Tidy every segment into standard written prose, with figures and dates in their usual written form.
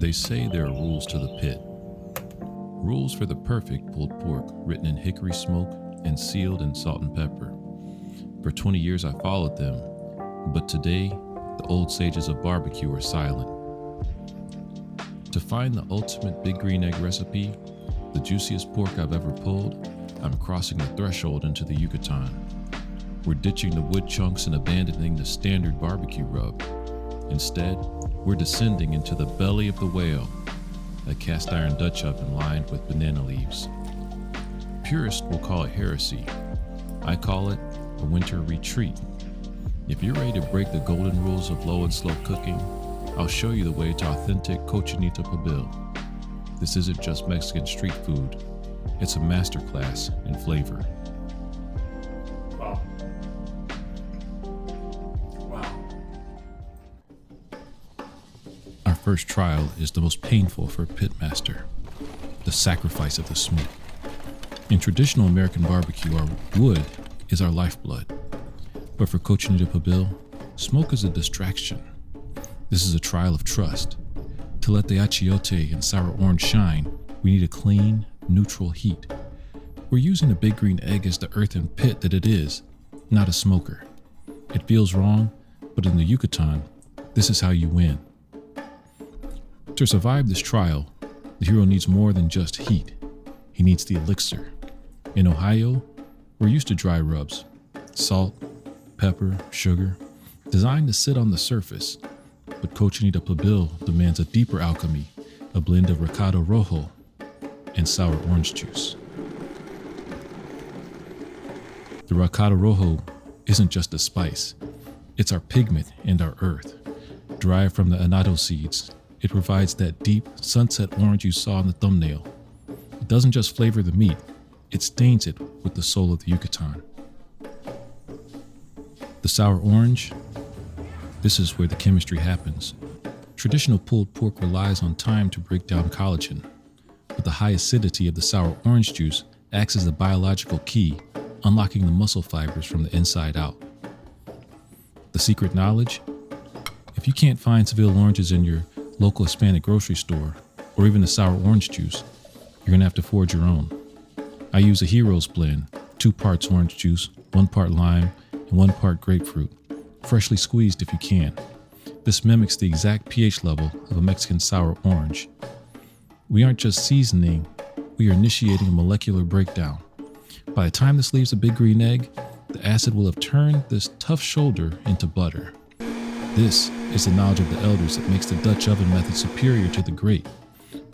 They say there are rules to the pit. Rules for the perfect pulled pork written in hickory smoke and sealed in salt and pepper. For 20 years I followed them, but today the old sages of barbecue are silent. To find the ultimate big green egg recipe, the juiciest pork I've ever pulled, I'm crossing the threshold into the Yucatán. We're ditching the wood chunks and abandoning the standard barbecue rub. Instead, we're descending into the belly of the whale, a cast iron Dutch oven lined with banana leaves. Purists will call it heresy. I call it a winter retreat. If you're ready to break the golden rules of low and slow cooking, I'll show you the way to authentic Cochinita Pibil. This isn't just Mexican street food, it's a masterclass in flavor. Our first trial is the most painful for a pitmaster, the sacrifice of the smoke. In traditional American barbecue, our wood is our lifeblood. But for Cochinita Pibil, smoke is a distraction. This is a trial of trust. To let the achiote and sour orange shine, we need a clean, neutral heat. We're using a big green egg as the earthen pit that it is, not a smoker. It feels wrong, but in the Yucatán, this is how you win. To survive this trial, the hero needs more than just heat. He needs the elixir. In Ohio, we're used to dry rubs, salt, pepper, sugar, designed to sit on the surface. But Cochinita Pibil demands a deeper alchemy, a blend of recado rojo and sour orange juice. The recado rojo isn't just a spice, it's our pigment and our earth. Derived from the annatto seeds, it provides that deep sunset orange you saw in the thumbnail. It doesn't just flavor the meat, it stains it with the soul of the Yucatán. The sour orange, this is where the chemistry happens. Traditional pulled pork relies on time to break down collagen, but the high acidity of the sour orange juice acts as the biological key, unlocking the muscle fibers from the inside out. The secret knowledge? If you can't find Seville oranges in your local Hispanic grocery store, or even the sour orange juice, you're gonna have to forge your own. I use a Heroes blend, 2 parts orange juice, 1 part lime, and 1 part grapefruit, freshly squeezed if you can. This mimics the exact pH level of a Mexican sour orange. We aren't just seasoning, we are initiating a molecular breakdown. By the time this leaves a big green egg, the acid will have turned this tough shoulder into butter. This is the knowledge of the elders that makes the Dutch oven method superior to the grate.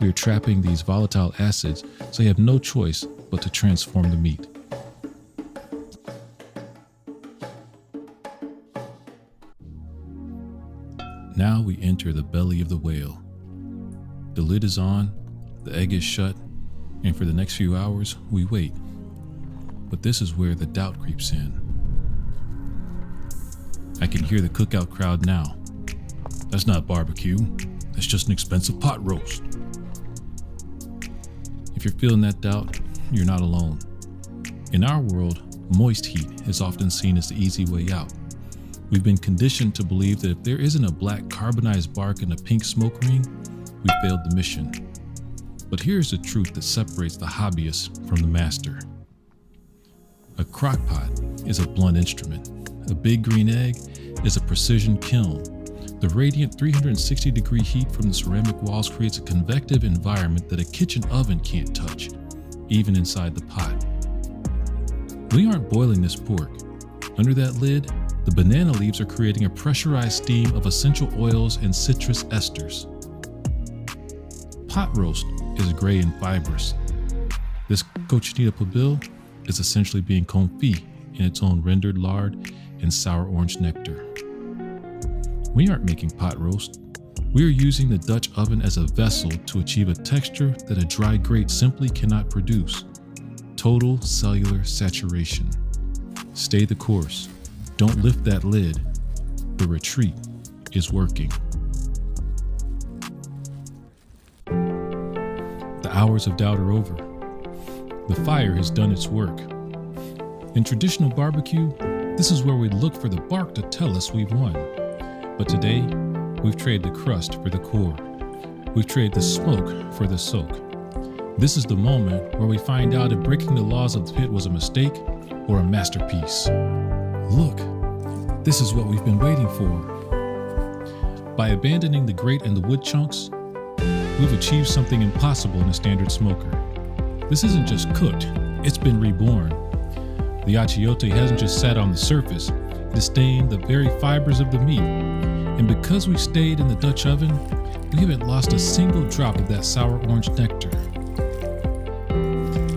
We are trapping these volatile acids, so you have no choice but to transform the meat. Now we enter the belly of the whale. The lid is on, the egg is shut, and for the next few hours, we wait. But this is where the doubt creeps in. I can hear the cookout crowd now. That's not barbecue, that's just an expensive pot roast. If you're feeling that doubt, you're not alone. In our world, moist heat is often seen as the easy way out. We've been conditioned to believe that if there isn't a black carbonized bark and a pink smoke ring, we failed the mission. But here's the truth that separates the hobbyist from the master. A crock pot is a blunt instrument. A big green egg is a precision kiln. The radiant 360-degree heat from the ceramic walls creates a convective environment that a kitchen oven can't touch, even inside the pot. We aren't boiling this pork. Under that lid, the banana leaves are creating a pressurized steam of essential oils and citrus esters. Pot roast is gray and fibrous. This Cochinita Pibil is essentially being confit in its own rendered lard and sour orange nectar. We aren't making pot roast. We are using the Dutch oven as a vessel to achieve a texture that a dry grate simply cannot produce. Total cellular saturation. Stay the course. Don't lift that lid. The retreat is working. The hours of doubt are over. The fire has done its work. In traditional barbecue, this is where we look for the bark to tell us we've won. But today, we've traded the crust for the core. we've traded the smoke for the soak. This is the moment where we find out if breaking the laws of the pit was a mistake or a masterpiece. Look, this is what we've been waiting for. By abandoning the grate and the wood chunks, we've achieved something impossible in a standard smoker. This isn't just cooked, it's been reborn. The achiote hasn't just sat on the surface, it has stained the very fibers of the meat. And because we stayed in the Dutch oven, we haven't lost a single drop of that sour orange nectar.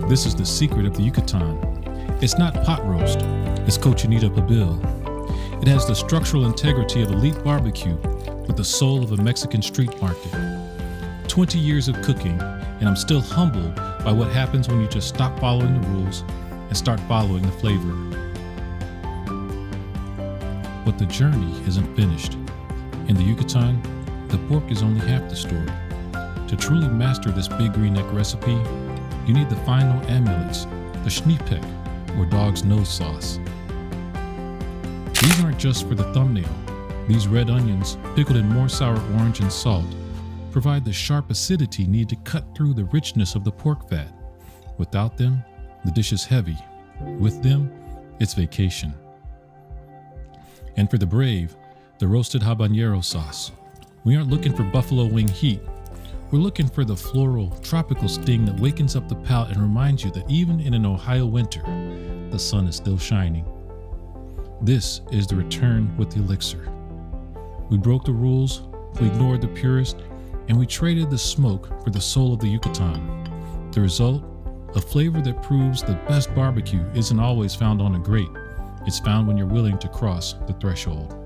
This is the secret of the Yucatán. It's not pot roast, it's Cochinita Pibil. It has the structural integrity of elite barbecue with the soul of a Mexican street market. 20 years of cooking, and I'm still humbled by what happens when you just stop following the rules and start following the flavor. But the journey isn't finished. In the Yucatán, the pork is only half the story. To truly master this big green neck recipe, you need the final amulets, the schneepek, or dog's nose sauce. These aren't just for the thumbnail. These red onions, pickled in more sour orange and salt, provide the sharp acidity needed to cut through the richness of the pork fat. Without them, the dish is heavy. With them, it's vacation. And for the brave, the roasted habanero sauce. We aren't looking for buffalo wing heat. We're looking for the floral, tropical sting that wakens up the palate and reminds you that even in an Ohio winter, the sun is still shining. This is the return with the elixir. We broke the rules, we ignored the purist, and we traded the smoke for the soul of the Yucatán. The result? A flavor that proves the best barbecue isn't always found on a grate. It's found when you're willing to cross the threshold.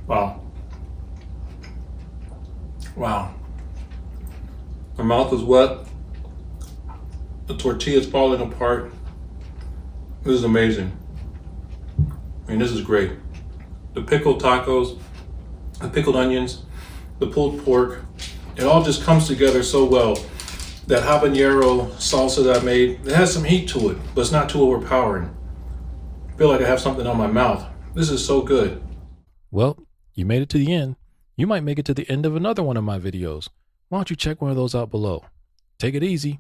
Wow. Wow. My mouth is wet. The tortilla's falling apart. This is amazing. I mean, this is great. The pickled tacos, the pickled onions, the pulled pork, it all just comes together so well. That habanero salsa that I made, it has some heat to it, but it's not too overpowering. I feel like I have something on my mouth. This is so good. Well, you made it to the end. You might make it to the end of another one of my videos. Why don't you check one of those out below? Take it easy.